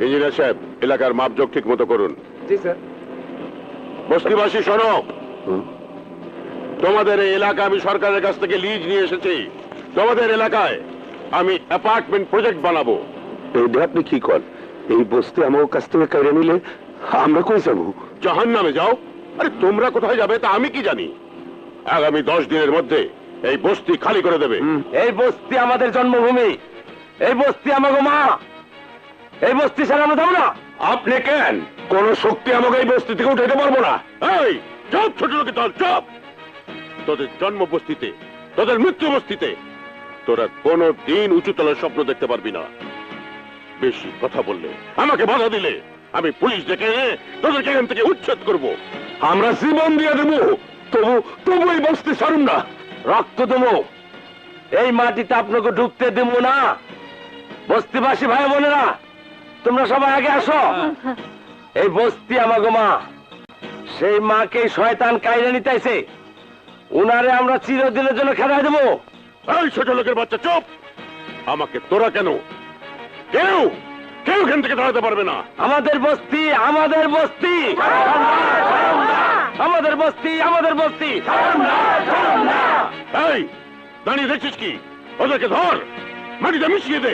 Engineer সাহেব, এলাকার মাপজোক ঠিক মতো করুন। জি স্যার। বস্তিবাসী শোনো, তোমাদের এই এলাকা আমি সরকারের কাছ থেকে লিজ নিয়ে এসেছি। তোমাদের এলাকায় আমি অ্যাপার্টমেন্ট প্রজেক্ট বানাবো। এটা আপনি কি কর? এই বস্তি আমার কাছ থেকে কেড়ে নিলে আমরা কই যাবো? জাহান্নামে যাও। আরে তোমরা কোথায় যাবে তা আমি কি জানি? আগামী 10 দিনের মধ্যে এই বস্তি খালি করে দেবে। এই বস্তি আমাদের জন্মভূমি, এই বস্তি আমাকে মা, এই বস্তি ছাড়া আমরা যাবো না। আপনি কেন? কোন শক্তি আমাকে এই বস্তি থেকে উঠাইতে পারবো না। এই চুপ, ছোট লোকে দল চুপ। তোদের জন্ম বস্তিতে, তোদের মৃত্যু বস্তিতে তোরা কোনো দিন উঁচুতলার স্বপ্ন দেখতে পারবি না। বেশি কথা বললে, আমাকে বাধা দিলে আমি পুলিশ ডেকে এনে তোদেরকে এখান থেকে উচ্ছেদ করব। আমরা জীবন দিয়ে দেবো, তবু এই বস্তি ছাড়ুন না। রক্ত দেবো, এই মাটিতে আপনাকে ঢুকতে দেব না। বস্তিবাসী ভাই বোনেরা, তোমরা সবাই আগে আসো। এই বস্তি আমাকে মা, সেই মাকে শয়তান কাইরে নিতেছে, উনারে আমরা চিরদিনের জন্য খেদাই দেবো। এই ছোট লোকের বাচ্চা চুপ। আমাকে তোরা কেন, কেউ কেউ এখান থেকে দাঁড়াতে পারবে না। আমাদের বস্তি, আমাদের বস্তি, আমাদের বস্তি, আমাদের বস্তি। এই দাঁড়িয়ে দেখছিস কি? ওদেরকে ধর, মাটিতে মিশিয়ে দে।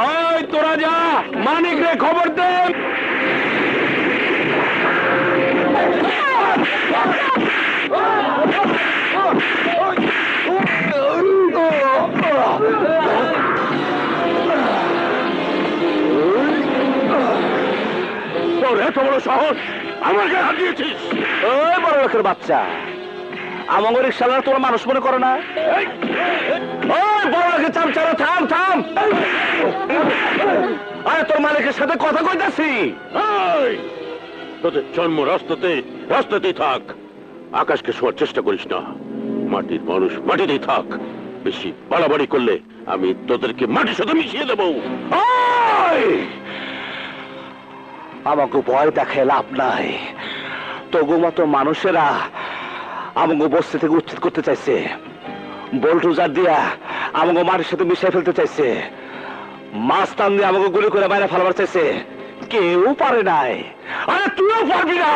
ওই তোরা যা, মানিক রে খবর দে। তোর এত বড় সাহস, আমার গায়ে হাত দিয়েছিস? ওই বড় লোকের বাচ্চা, আমার রিক্সাওয়ালা তোরা মানুষ মনে করো না? ওই বড় লোকের চামচারা, থাম থাম। আরে তোর মালিকের সাথে কথা কইতাছি। তোদের জন্ম রাস্তাতেই থাক। আকাশকে শোয়ার চেষ্টা করিস না। মাটির মানুষ মাটিতেই থাক। বেশি বাড়াবাড়ি করলে আমি তোদেরকে মাটির সাথে মিশিয়ে দেবো। আমাকে ভয় দেখে লাভ নাই। তবু মতো মানুষেরা আমাকে বস্তি থেকে উচ্ছেদ করতে চাইছে, বোল্টুজার দিয়া আমাকে মাটির সাথে মিশিয়ে ফেলতে চাইছে, মাছ টান দিয়ে আমাকে গুলি করে বাইরে ফেলাবার চাইছে। কেউ পারে নাই। আরে তুইও পারবি না।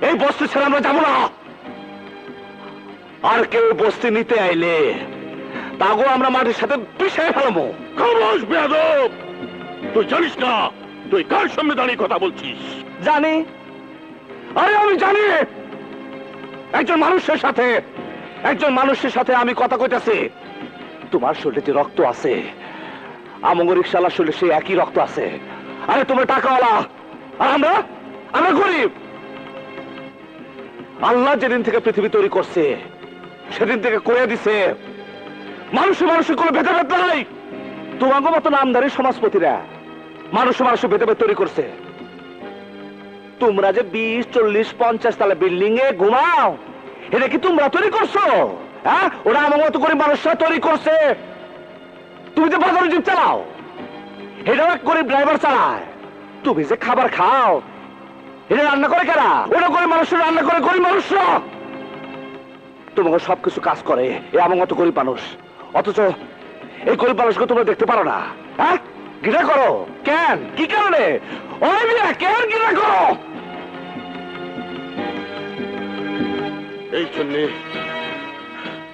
এই বস্তি ছেড়ে আমরা যাবো না। আর কেউ বস্তি নিতে আইলে তাগো আমরা মাটির সাথে মিশিয়ে ফেলবো। খামোশ বেয়াদব! তুই জানিস না তুই কার সামনে দাঁড়িয়ে কথা বলছিস? জানি, আরে আমি জানি। একজন মানুষের সাথে আমি কথা কইতাছি। তোমার শরীরে যে রক্ত আছে, আমগো রিকশাওয়ালার শরীরে সেই একই রক্ত আছে। আরে তোমরা টাকাওয়ালা, আর আমরা গরিব। আল্লাহ যেদিন থেকে পৃথিবী তৈরি করছে সেদিন থেকে কয়ে দিছে মানুষের কোনো ভেদাভেদ নাই। তোমাকে মতো নামধারী সমাজপতিরা মানুষের ভেদাভেদ তৈরি করছে। তোমরা যে 20, 40, 50 তলা বিল্ডিং এ ঘুমাও, এটা কি তোমরা তৈরি করছো? হ্যাঁ, ওরা আমার মতো করে মানুষরা তৈরি করছে। তুমি যে বাজারে জিপ চালাও, এটাও এক গরিব ড্রাইভার চালায়। তুমি যে খাবার খাও, এটা রান্না করে কারা? ওটা করে মানুষরা রান্না করে, গরিব মানুষরা। তোমাকে সবকিছু কাজ করে এ আমার মতো গরিব মানুষ। অথচ এই গরিব মানুষকে তোমরা দেখতে পারো না। হ্যাঁ, ঘৃণা করো কেন? কি কারণে? ওই মিয়া কেন ঘৃণা করো? এই জন্য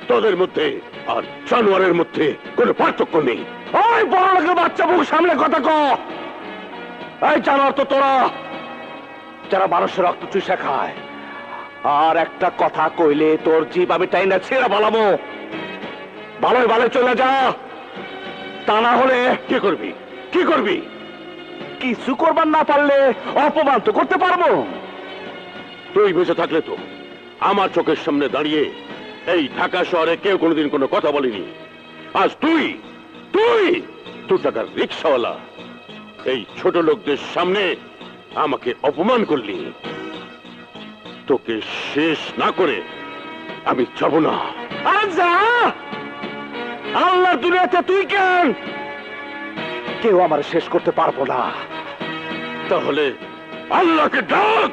তোদের মধ্যে আর জানোয়ারের মধ্যে কোনো পার্থক্য নেই। ওই বড় লোকের বাচ্চা, মুখ সামনে কথা ক। এই জানোয়ার তো তোরা, যারা মানুষের রক্ত চুষে খায়। আর একটা কথা কইলে তোর জীব আমি টাইনা ছেড়ে বলাবো। ভালোই চলে যা, তা না হলে কি করবি? কিছু করবার না পারলে অপমান তো করতে পারবো। তুই বেঁচে থাকলে তো আমার চোখের সামনে দাঁড়িয়ে এই ঢাকা শহরে কেউ কোনোদিন কোনো কথা বলেনি। আজ তুই টাকার রিক্সাওয়ালা এই ছোট লোকদের সামনে আমাকে অপমান করলি। তোকে শেষ না করে আমি যাব না। আচ্ছা, আল্লাহর দুনিয়াতে তুই কেন? কেউ আমার শেষ করতে পারবো না। তাহলে আল্লাহকে ডাক।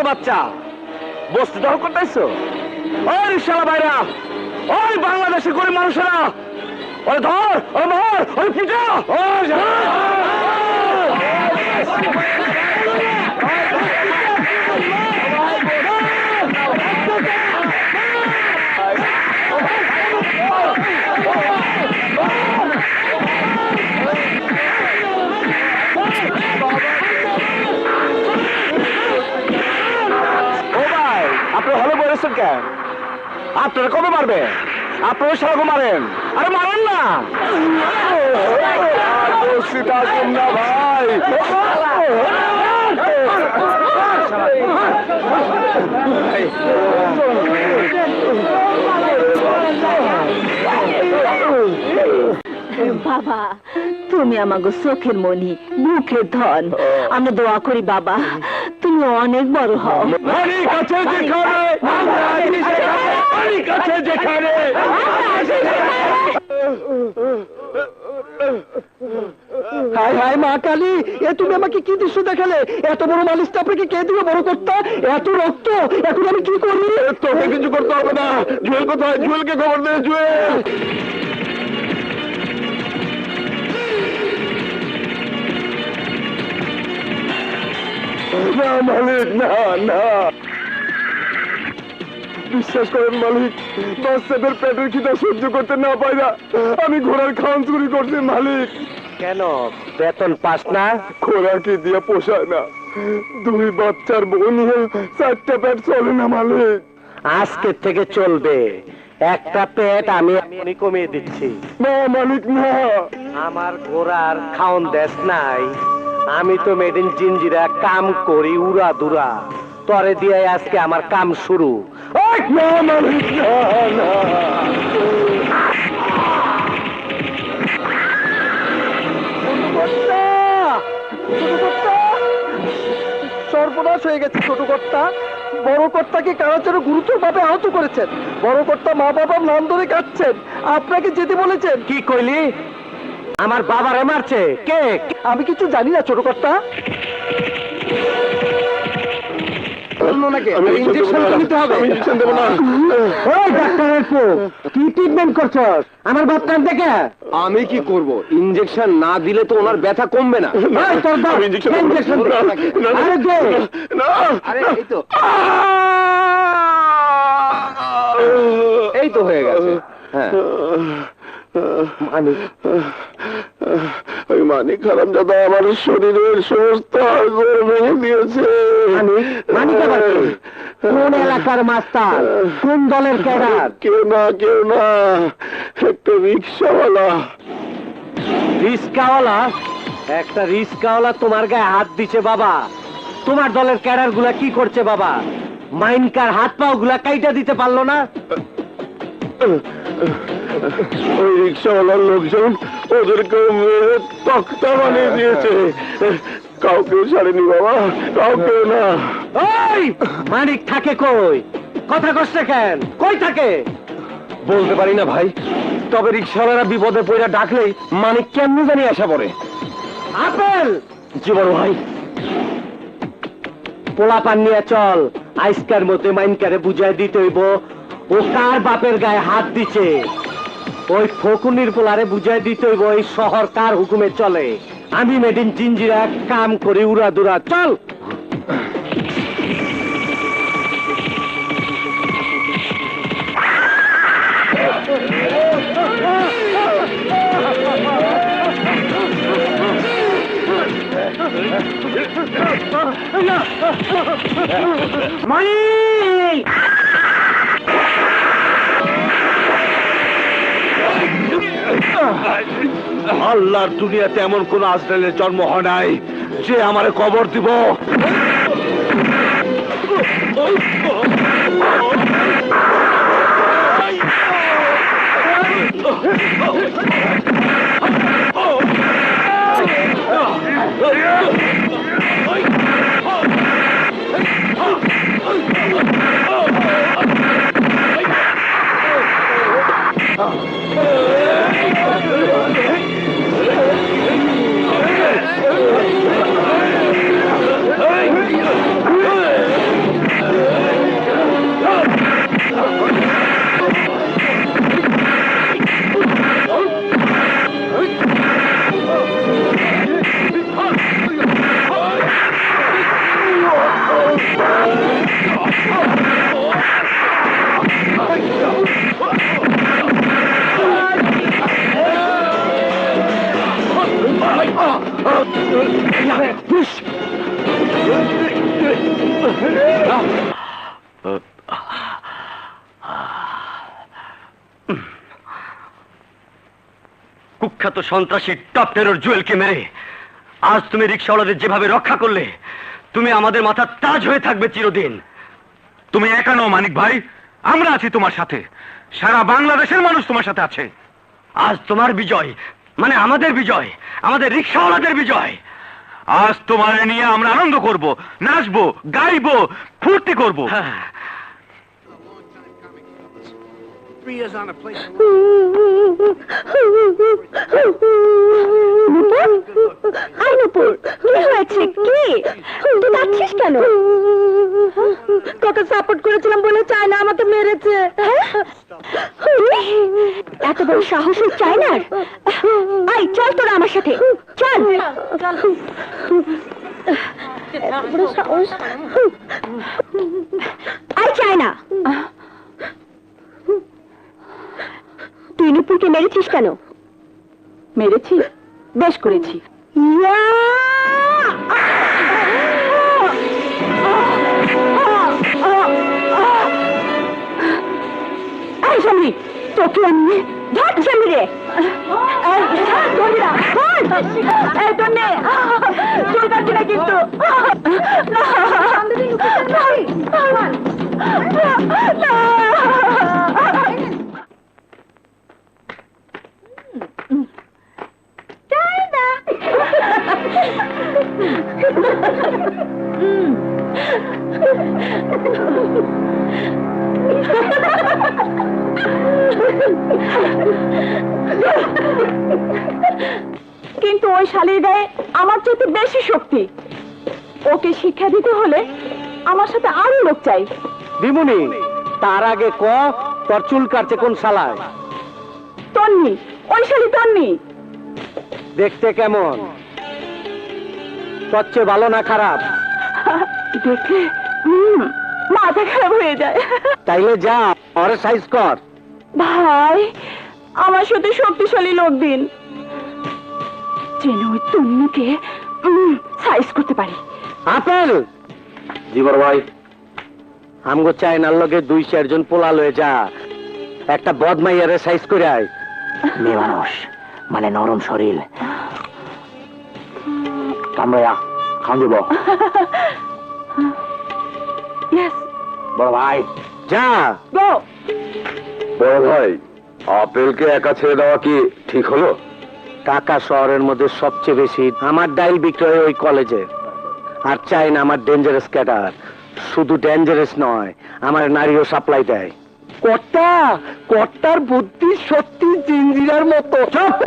বাচ্চা বস্তু দখল করতেছো? ওই রিকশালা ভাইরা, ওই বাংলাদেশের গরিব মানুষেরা, ওরে ধর, ওরে মার, ওরে পিটা, আপনারা ভালো বলেছেন কেন? আপনারা কবে মারবে? আপনারা সারাকে মারেন, আরে মারেন না। না ভাই, বাবা তুমি আমাগো চোখের মনি, মুখের ধন। আমরা দোয়া করি বাবা তুমি অনেক বড় হও। হাই হাই মা কালী, এ তুমি আমাকে কি দৃশ্য দেখালে? এত বড় মালিশটা আপনাকে কে দিবে বড় করতে? এত রক্ত, এখন আমি কি করি? তোকে কিছু করতে হবে না। জুয়েল কোথায়? জুয়েলকে খবর দে। জুয়েল না মালিক, না না, বিশ্বাস করেন মালিক, বাচ্চাদের পেটের খিদা সহ্য করতে না পাইরা আমি ঘোড়ার খাওয়ান চুরি করছি মালিক। কেন বেতন পাস না? খোরাকি দিয়ে পোষায় না, দুই বাচ্চার বউ নিয়ে 4টা পেট চলে না মালিক। আজকে থেকে চলবে, একটা পেট আমি কমিয়ে দিচ্ছি। না মালিক না, আমার ঘোড়ার খাওন দেশ নাই। আমি তো মেড ইন জিঞ্জিরা কাম করি উড়া দুরা, তরে দিয়ে আজকে আমার কাম শুরু। না মালিক না, না। সর্বনাশ হয়ে গেছে ছোট কর্তা। বড় কর্তাকে কারাচারে গুরুতর ভাবে আহত করেছেন। বড় কর্তা মা বাবার নাম ধরে কাঁদছেন, আপনাকে যেতে বলেছেন। কি কইলি? আমার বাবারে মারছে কে? আমি কিছু জানি না ছোট কর্তা। আমি কি করব? ইনজেকশন না দিলে তো ওনার ব্যথা কমবে না। এই তো হয়ে গেছে। হ্যাঁ ওই মানিক হারামজাদা আমার শরীরের সমস্ত হাড়গোড় ভেঙে দিয়েছে। কোন এলাকার মাস্টার? কোন দলের ক্যাডার? কেউ না, কেউ না, একটা রিক্সাওয়ালা। রিক্সাওয়ালা? একটা রিক্সাওয়ালা তোমার গায়ে হাত দিছে বাবা? তোমার দলের ক্যাডার গুলা কি করছে বাবা? মাইনকার হাত পাও গুলা কাইটা দিতে পারলো না? ওই রিক্সাওয়ালার লোকজন ওদেরকে মেরে তক্তা বানিয়ে দিয়েছে। কাউকে ছাড়েনি বাবা, কাউকে না। ওই মানিক থাকে কই? কথা কষ্ট কেন? কই থাকে? বলতে পারি না ভাই, তবে রিক্সাওয়ালারা বিপদে পড়ে ডাকলেই মানিক কেমনি জানি আসা পড়ে। আপেল জীবন ভাই, পোলা পান নিয়ে চল, আইসকার মতে মাইনকারে বুঝাই দিতে হইব ও কার বাপের গায়ে হাত দিছে। ওই ফকুনির পোলারে বুঝাই দিতে হইব এই শহর কার হুকুমে চলে। আমি মেড ইন জিঞ্জিরা কাম করি উড়া দুরা। চল। মানিক! আল্লাহর দুনিয়াতে এমন কোন আজরাইলের জন্ম হয় নাই যে আমারে কবর দিব। কুখ্যাত সন্ত্রাসী টপ টেরর জুয়েলকে মেরে আজ তুমি রিকশাওয়ালাদের যেভাবে রক্ষা করলে, তুমি আমাদের মাথার তাজ হয়ে থাকবে চিরদিন। তুমি একা নও মানিক ভাই, আমরা আছি তোমার সাথে, সারা বাংলাদেশের মানুষ তোমার সাথে আছে। আজ তোমার বিজয় মানে আমাদের বিজয়, আমাদের রিকশাওয়ালাদের বিজয়। আজ তোমার নিয়ে আমরা আনন্দ করব, নাচবো, গাইবো, ফুর্তি করব। নূপুর, কি হয়েছে? কি তুই ডাকছিস কেন? তোকে সাপোর্ট করেছিলাম বলে চায় না আমাকে মেরেছে। এত বড় সাহস চায় না? আই চল তোরা আমার সাথে, চল। আই চায় না। তুই নূপুরকে মেরেছিস কেন? মেরেছি, বেশ করেছি। তোকে আমি ধরছি আমি রে। কিন্তু কিন্তু ওই শালীর গায়ে আমার চাইতে বেশি শক্তি। ওকে শিক্ষা দিতে হলে আমার সাথে আরো লোক চাই। বিমুনি, তার আগে ক তোর চুল কাটছে কোন শালায়? তন্নি, ওই শালী তন্নি। দেখতে কেমন? তোর চেয়ে ভালো না খারাপ? দেখলে মাথা খারাপ হয়ে যায়। তাইলে যা ওরে সাইজ কর। ভাই, আমার সাথে শক্তিশালী লোক দিন, যেন ওই তন্নিকে সাইজ করতে পারি। আপেল জীবর ভাই, আমগো চাইনার লগে 2-4 জন পোলা লয়ে যা, একটা বদমাইয়ারে সাইজ করে আয়। মেয়ে মানুষ মানে নরম শরীর, কামড়া খান দিব। বড় ভাই যা। গো। বড় ভাই, আপেলকে একা ছেড়ে দেওয়া কি ঠিক হলো? ঢাকা শহরের মধ্যে সবচেয়ে বেশি আমার ডাইল বিক্রয় ওই কলেজে। আর চাই না আমার ডেঞ্জারাস ক্যাডার, শুধু ডেঞ্জারাস নয়, আমার নারীও সাপ্লাই দেয়। কর্তা, কর্তার বুদ্ধি সত্যি জিঞ্জিরার মতো। চুপ!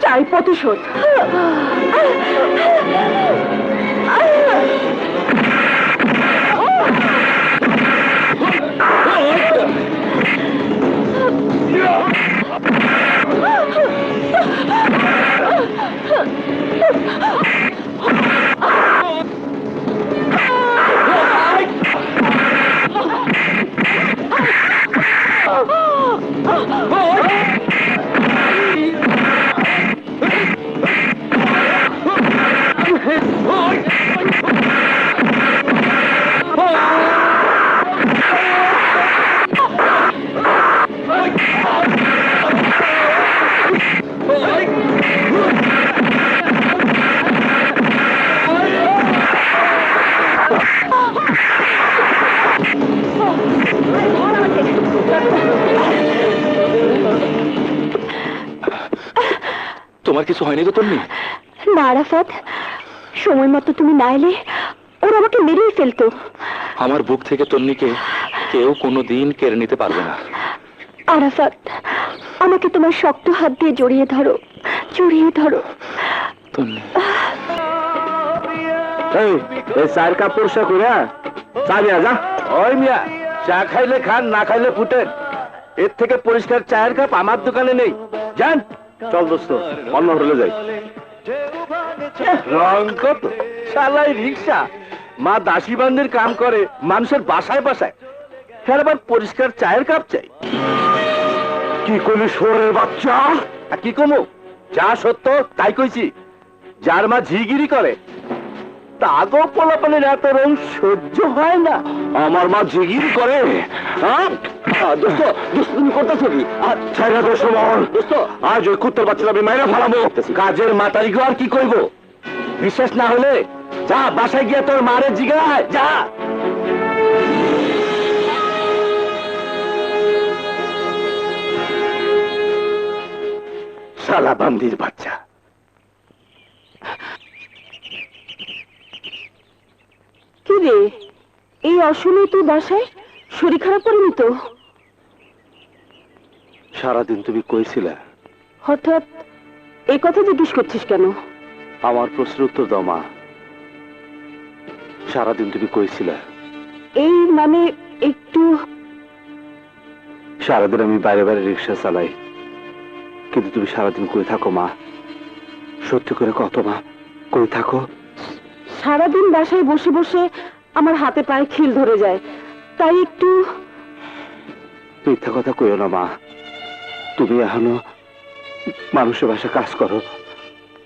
চাই প্রতিশোধ। তোমার কিছু হয়নি তো তন্নি? না আরাফাত, সময় মতো তুমি না এলে ওরা আমাকে মেরেই ফেলতো। আমার বুক থেকে তন্নিকে কেউ কোনোদিন কেড়ে নিতে পারবে না। আরাফাত, আমাকে তোমার শক্ত হাত দিয়ে জড়িয়ে ধরো, জড়িয়ে ধরো। তন্নি, এই চায়ের কাপ পরিষ্কার করে চা নিয়ে যা। ওই মিয়া, চা খাইলে খান, না খাইলে ফুটেন। এর থেকে পরিষ্কার চায়ের কাপ আমার দোকানে নেই, জান। চল দোস্ত, অন্য হোটেলে যাই। রং কত শালাই রিক্সা, মা দাসী বান্দির কাম করে মানুষের বাসায় বাসায়, ফের আবার পরিষ্কার চায়ের কাপ চাই। কি করলি শোরের বাচ্চা? আর কি কমু, যা সত্য তাই কইছি। যার মা ঝিগিরি করে তাগো পোলাপানের এত রং সহ্য হয় না। আমার মা জিগিরি করে? দোস্ত, দুষ্টুমি করতেছ কি? ছাইরা দোষ মহল। দোস্ত, আজ ওই কুত্তার বাচ্চাটা আমি মাইরা ফেলাবো। কাজের মাতারি গো আর কি কইব? বিশ্বাস না হলে যা বাসায় গিয়ে তোর মারে জিগায়, যা। শালা বান্দির বাচ্চা। কি রে, এই অসময়ে তুই বাসায়? শরীর খারাপ করেনি তো? সারাদিন তুমি কইছিলা? হঠাৎ এই কথা জিজ্ঞেস করছিস কেন? আমার প্রশ্নের উত্তর দাও মা। সারাদিন তুমি কইছিলা? এই মানে একটু। সারাদিন আমি বাইরে বাইরে রিক্সা চালাই, কিন্তু তুমি সারাদিন কই থাকো মা? সত্যি করে কত মা, কই থাকো? সারাদিন বাসায় বসে বসে আমার হাতে পায়ে খিল ধরে যায়, তাই একটু। মিথ্যা কথা কইও না মা। তুমি এখনো মানুষের বাসায় কাজ করো,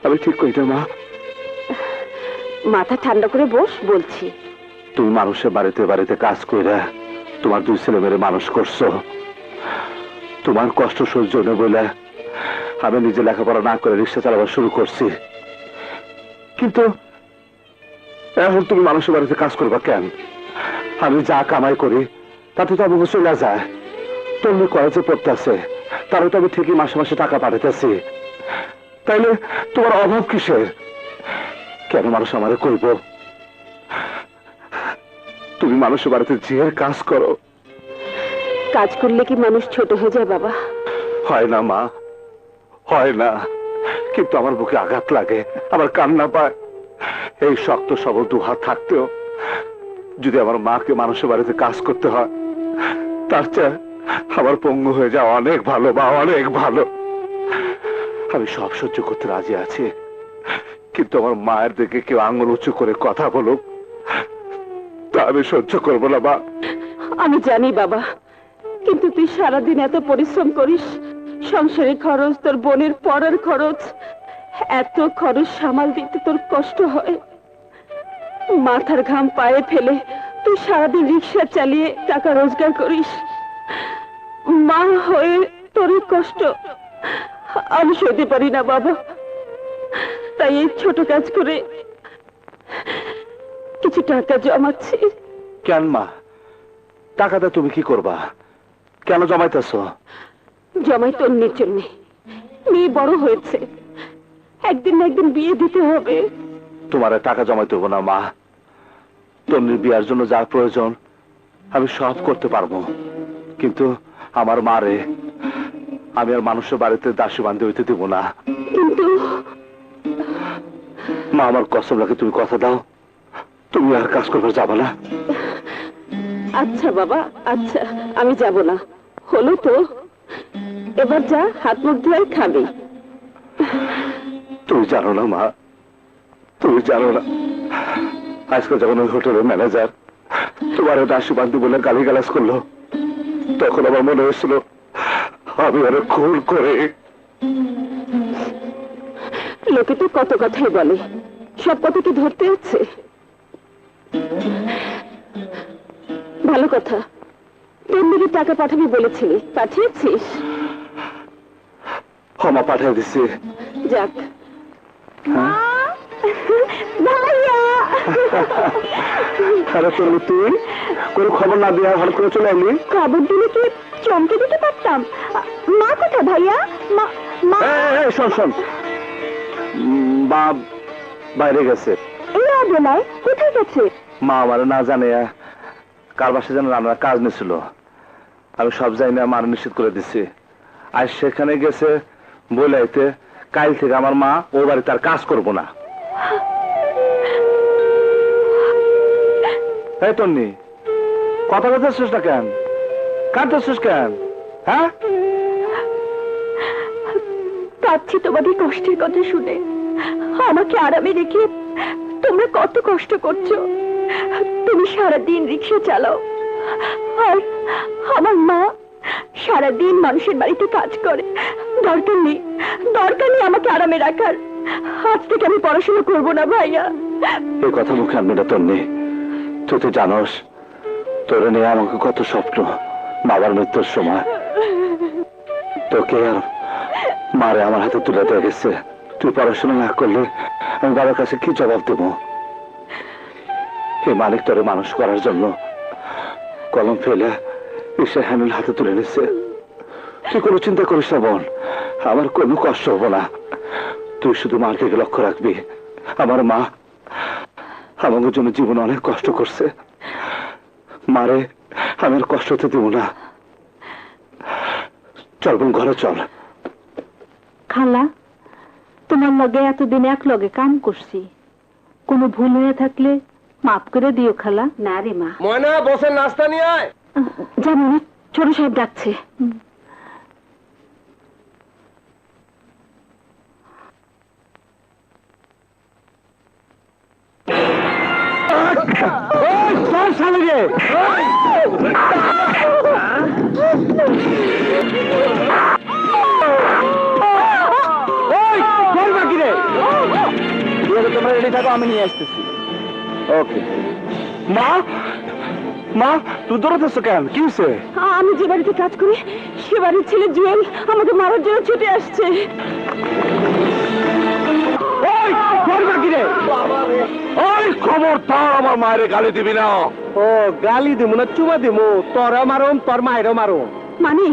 আমি ঠিক কই না মা? মাথা ঠান্ডা করে বস, বলছি। তুমি মানুষের বাড়িতে বাড়িতে কাজ কইরা তোমার দুই ছেলে মেয়ে মানুষ করছো। তোমার কষ্ট সহ্য না বলে আমি নিজে লেখাপড়া না করে রিক্সা চালাবার শুরু করছি, কিন্তু এখন তুমি মানুষের বাড়িতে কাজ করবা কেন? আমি যা কামাই করি তাতে তো আমি চলে যায়। তুমি কলেজে পড়তেছে, তারও তো আমি ঠিকই মাসে মাসে টাকা পাঠাতেছি, তাইলে তোমার অভাব কিসের? কেন মানুষ আমারে করবো? তুমি মানুষের বাড়িতে যে কাজ করো। কাজ করলে কি মানুষ ছোট হয়ে যায় বাবা? হয় না মা, হয় না, কিন্তু আমার বুকে আঘাত লাগে, আমার কান্না পায়। এই শক্ত সবল দু হাত থাকতেও যদি আমার মাকে মানুষের বাড়িতে কাজ করতে হয়, তার চেয়ে আমার পঙ্গু হয়ে যাওয়া অনেক ভালো বা অনেক ভালো। আমি সব সহ্য করতে রাজি আছি, কিন্তু আমার মায়ের দিকে কেউ আঙুল উঁচু করে কথা বলুক, তা আমি সহ্য করবো না মা। আমি জানি বাবা, কিন্তু তুই সারাদিন এত পরিশ্রম করিস, সংসারের খরচ, তোর বোনের পড়ার খরচ, এত খরচ সামাল দিতে তোর কষ্ট হয়। মাথার ঘাম পায়ে ফেলে তুই সারাদিন রিক্সা চালিয়ে টাকা রোজগার করিস। মা হয়ে তোর এই কষ্ট আমি সইতে পারি না বাবা, তাই এই ছোট কাজ করে কিছু টাকা জমাচ্ছি। কেন মা, টাকাটা তুমি কি করবা? কেন জমাইতেছ? জমাই তন্নির জন্য। মেয়ে বড় হয়েছে, একদিন না একদিন বিয়ে দিতে হবে। তোমার টাকা জমাইতে হবো না মা। তন্নির বিয়ার জন্য যা প্রয়োজন আমি সব করতে পারবো, কিন্তু আমার মারে আমি আর মানুষের বাড়িতে দাসী বান্ধে হইতে দেবো না। কিন্তু মা, আমার কসম লাগে, তুমি কথা দাও, তুমি আর কাজ করবার যাবো না। আচ্ছা বাবা, আচ্ছা, আমি যাব না। হলো তো, এবার যা, হাত মুখ ধুয়ে খাবি। তুমি জানো না মা, তুমি জানো না, আজকে যখন ওই হোটেলের ম্যানেজার তোমার দাসী বান্ধি বলে গালিগালাজ করলো, তখন আমার মনে হয়েছিল আমি ওরা খুন করে। লোকে তো কত কথাই বলে, সব কথা কি ধরতে হচ্ছে? ভালো কথা, তোর নাকি টাকা পাঠাবি বলেছিলি, পাঠিয়েছিস? ক্ষমা পাঠিয়ে দিছি। যাক। ভাইয়া, আরে তোর তুই কোনো খবর না দিয়ে হঠাৎ করে চলে এলি? খবর দিলে কি চমকে দিতে পারতাম। মা কোথায় ভাইয়া? মা, মা। শোন শোন, মা বাইরে গেছে। এই বেলায় কোথায় গেছে? মা আমার না জানে কার বাসায় যেন রান্নার কাজ নিছিল, আমি সব যাই না মার নিশ্চিত করে দিছি। আর সেখানে গেছে বলাইতে কাল থেকে আমার মা ও বাড়িতে আর কাজ করবো না। এই তন্নি, কথা বলতেছিস না কেন? কাঁদতেছিস কেন? হ্যাঁ, কাঁদছি তোমাদের কষ্টের কথা শুনে। আমাকে আরামে রেখে তোমরা কত কষ্ট করছো। তুমি সারাদিন রিক্সা চালাও, আর আমার মা সারাদিন মানুষের বাড়িতে কাজ করে। দরকার নেই আমাকে আরামে রাখার। আজ থেকে আমি পড়াশোনা করবো না ভাইয়া। এই কথা মুখে আনবি না তন্নি। তুই তো জানোস তোরে নিয়ে আমাকে কত স্বপ্ন। বাবার মৃত্যুর সময় তোকে আর মারে আমার হাতে তুলে দেওয়া গেছে। তুই পড়াশোনা না করলে আমি বাবার কাছে কি জবাব দেব? এই মালিক তোরে মানুষ করার জন্য কলম ফেলে ইসে হ্যান্ডেল হাতে তুলে নিচ্ছে। তুই কোনো চিন্তা করিস না বোন, আমার কোনো কষ্ট হবো না। তুই শুধু মার দিকে লক্ষ্য রাখবি। আমার মা আমাদের জন্য জীবনে অনেক কষ্ট করছে, মারে আমি আর কষ্ট হতে দেব না। চল বোন, ঘরে চল। খালা, তোমার লগে এতদিন এক লগে কাম করছি, কোনো ভুল হয়ে থাকলে মাফ করে দিও খালা। না রে মা। ময়না, বসে নাস্তা নিয়ে আয়। জানি না, ছোট সাহেব ডাকছে। তোমরা রেডি থাকো, আমি নিয়ে আসতেছি। ওকে। মা, মা তুই দৌড়াতেছ কেন? কি হয়েছে? আমি যে বাড়িতে কাজ করি সে বাড়ির ছেলে জুয়েল আমাকে মারার জন্য ছুটে আসছে। খবরদার আমার মায়ের গালি দিবি না। ও, গালি দিমু না চুমা দিমু? তোরা মারুম, তোর মায়েরও মারুম। মানে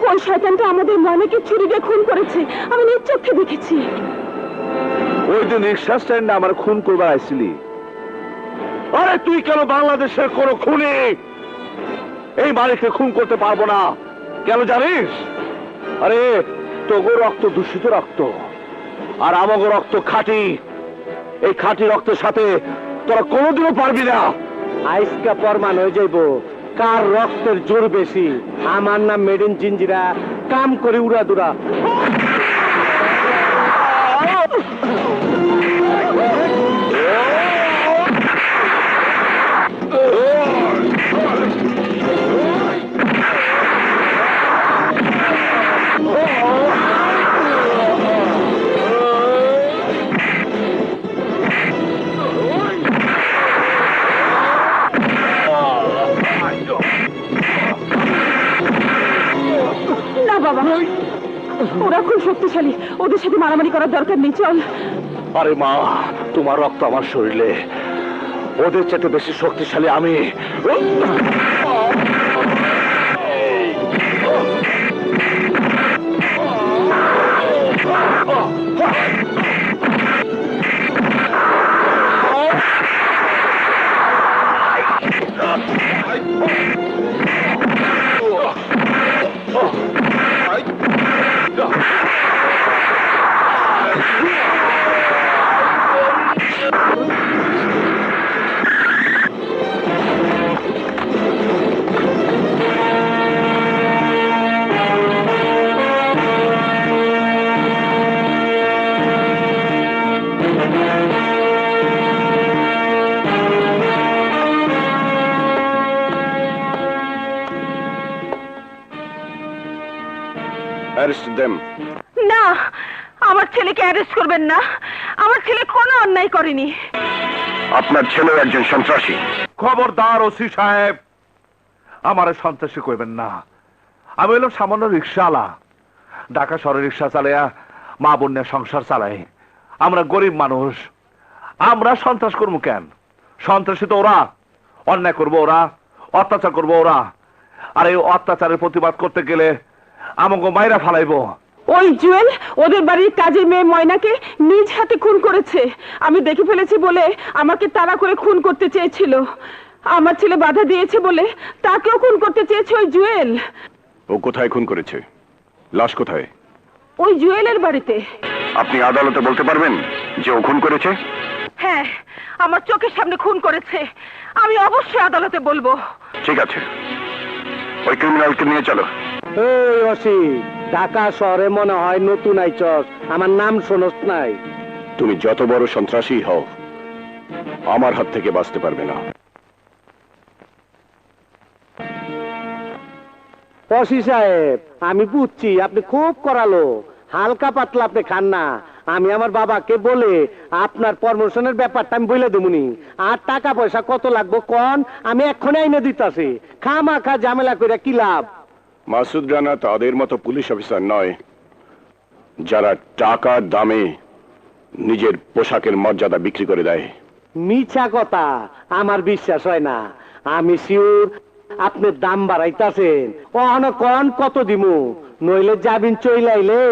ওই শয়তানটা আমাদের মনেকে ছুরি দিয়ে খুন করেছে, আমি নিজ চোখে দেখেছি। ওই দিন রিক্সা স্ট্যান্ডে আমার খুন করবার আইছিলি। আরে তুই কেন বাংলাদেশের কোন খুনি এই মালিককে খুন করতে পারবো না? কেন জানিস? আরে তোগো রক্ত দূষিত রক্ত, আর আমাগো রক্ত খাঁটি। এই খাঁটি রক্তের সাথে তোরা কোনোদিনও পারবি না। আইসকা প্রমাণ হয়ে যাইব কার রক্তের জোর বেশি। আমার নাম মেড ইন জিঞ্জিরা, কাম করে উড়া দুরা। না বাবা, ওরা খুব শক্তিশালী, ওদের সাথে মারামারি করার দরকার নেই, চল। আরে মা, তোমার রক্ত আমার শরীরে, ওদের চেয়ে বেশি শক্তিশালী আমি। না, আমার ছেলেকে অ্যারেস্ট করবেন না। আমার ছেলে কোনো অন্যায় করেনি। আপনার ছেলে একজন সন্ত্রাসী। খবরদার ওসি সাহেব, আমার সন্ত্রাসী কইবেন না। আমি হলাম সামান্য রিক্সাওয়ালা, ঢাকা শহরে রিক্সা চালাইয়া মা বোনের সংসার চালাই। আমরা গরিব মানুষ, আমরা সন্ত্রাস করবো কেন? সন্ত্রাসী তো ওরা, অন্যায় করবো ওরা, অত্যাচার করবো ওরা। আর এই অত্যাচারের প্রতিবাদ করতে গেলে আমাকে মাইরা ফালাইবো। ওই জুয়েল ওদের বাড়ির কাজের মেয়ে ময়নাকে নিজ হাতে খুন করেছে। আমি দেখে ফেলেছি বলে আমাকে তাড়া করে খুন করতে চেয়েছিল। আমার ছেলে বাধা দিয়েছে বলে তাকেও খুন করতে চেয়েছে ওই জুয়েল। ও কোথায় খুন করেছে? লাশ কোথায়? ওই জুয়েলের বাড়িতে। আপনি আদালতে বলতে পারবেন যে ও খুন করেছে? হ্যাঁ, আমার চোখের সামনে খুন করেছে। আমি অবশ্যই আদালতে বলবো। ঠিক আছে, ওই ক্রিমিনালকে নিয়ে চলো। এই অসি, ঢাকা শহরে মনে হয় নতুন আইচস, আমার নাম শোনস নাই? তুমি যত বড় সন্ত্রাসী হও, আমার হাত থেকে বাঁচতে পারবে না। অসি সাহেব, আমি বুঝছি আপনি খুব করালো, হালকা পাতলা আপনি খান না। আমি আমার বাবাকে বলে আপনার প্রমোশনের ব্যাপারটা আমি বলে দেবনি। আর টাকা পয়সা কত লাগবে কোন, আমি এক্ষুনি এনে দিতাছি। খামাখা ঝামেলা করে কি লাভ? মাসুদ রানা তাদের মতো পুলিশ অফিসার নয় যারা টাকার দামে নিজের পোশাকের মর্যাদা বিক্রি করে দেয়। মিছা কথা, আমার বিশ্বাস হয় না। আমি শিওর আপনি দাম বাড়াইতাছেন। কোন কত দিমু, নইলে যাবিন চইলাইলে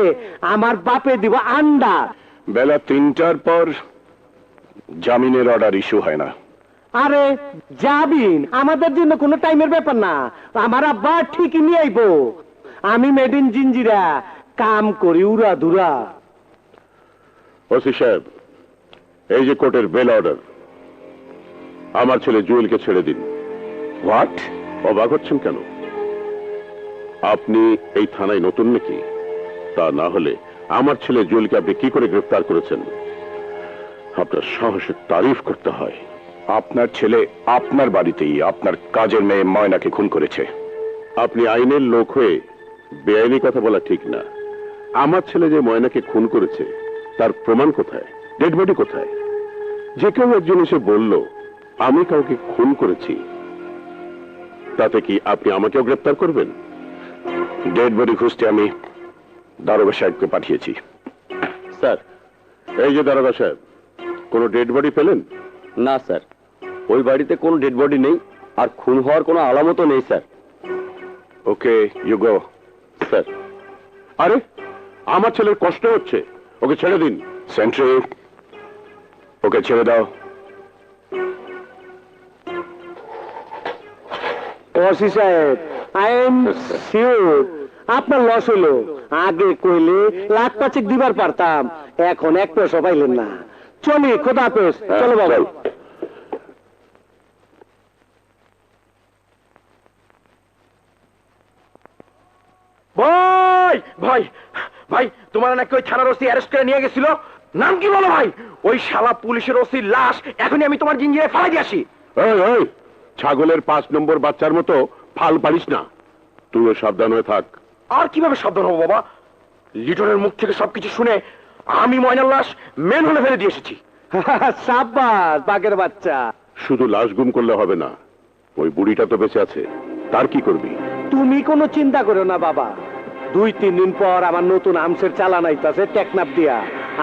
আমার বাপে দিব আন্ডা। বেলা 3টার পর জামিনের অর্ডার ইস্যু হয় না। আরে যাবিন, আমাদের জন্য কোনো টাইমের ব্যাপার না। আমার আব্বা ঠিকই নিয়ে আইবো। আমি মেড ইন জিঞ্জিরা, কাম করি উড়া ধুরা। ওসি সাহেব, এই যে কোর্টের বেল অর্ডার, আমার ছেলে জুয়েলকে ছেড়ে দিন। হোয়াট? অবাক হচ্ছেন কেন? আপনি এই থানায় নতুন নাকি? তা না হলে আমার ছেলে জুয়েলকে আপনি কি করে গ্রেফতার করেছেন? আপনার সাহসের তারিফ করতে হয়। আপনার ছেলে আপনার বাড়িতেই আপনার কাজের মেয়ে ময়নাকে খুন করেছে। আপনি আইনের লোক হয়ে বেআইনি কথা বলা ঠিক না। আমার ছেলে যে ময়নাকে খুন করেছে তার প্রমাণ কোথায়? ডেড বডি কোথায়? যে কেউ একজন এসে বলল আমি কাউকে খুন করেছি, তাতে কি আপনি আমাকেও গ্রেফতার করবেন? ডেড বডি খুঁজতে আমি দারোগা সাহেবকে পাঠিয়েছি। স্যার। এই যে দারোগা সাহেব, কোনো ডেড বডি পেলেন? না স্যার, ওই বাড়িতে কোনো ডেড বডি নেই, আর খুন হওয়ার কোনো আলামতও নেই sir. Okay, you go. Sir. আরে, আমার ছেলের কষ্ট হচ্ছে, ওকে ছেড়ে দিন। সেন্ট্রি, ওকে ছেড়ে দাও। ওসি সাহেব, আই এম শিওর আপনার লস হইল। আগে কইলে লাখ পাঁচেক দিবার পারতাম, এখন এক পয়সা পাইলেন না। চলি, খোদা হাফেজ। চলো বাবা। ভাই ভাই ভাই, তোমার নাকি ওই থানার ওসি অ্যারেস্ট করে নিয়ে গেছিল। নাম কি বলো ভাই? ওই শালা পুলিশের ওসির লাশ এখনই আমি তোমার জিঞ্জিরায় ফেলাই দিয়ে আসি। এই, এই, ছাগলের 5 নম্বর বাচ্চার মতো ফাল পারিস না। তুইও সাবধান হয়ে থাক। আর কিভাবে সাবধান হবো বাবা? লিটনের মুখ থেকে সবকিছু শুনে আমি ময়নার লাশ মেন হলে ফেলে দিয়ে এসেছি। সাব্বাস বাঘের বাচ্চা। শুধু লাশ গুম করলে হবে না, ওই বুড়িটা তো বেঁচে আছে, তার কি করবি? তুমি কোনো চিন্তা করো না বাবা। 2-3 দিন পর আমার নতুন আমসের চালান আইতাছে টেকনাফ দিয়া।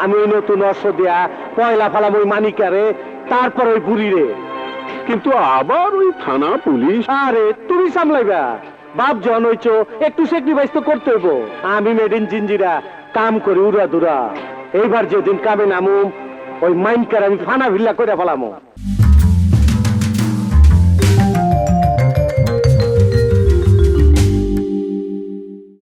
আমি ওই নতুন অশ্ব দিয়া পয়লা ফালাম ওই মানিকারে, তারপর ওই বুড়িরে। কিন্তু আবার ওই থানা পুলিশ। আরে তুমি সামলাইবা, বাপ জন হইছো, একটু স্যাক্রিফাইস তো করতে হইব। আমি মেড ইন জিঞ্জিরা, কাম করি উড়া দুরা। এইবার যেদিন কামে নামুম, ওই মাইনকার আমি ফানা ভিল্লা করে ফেলামো।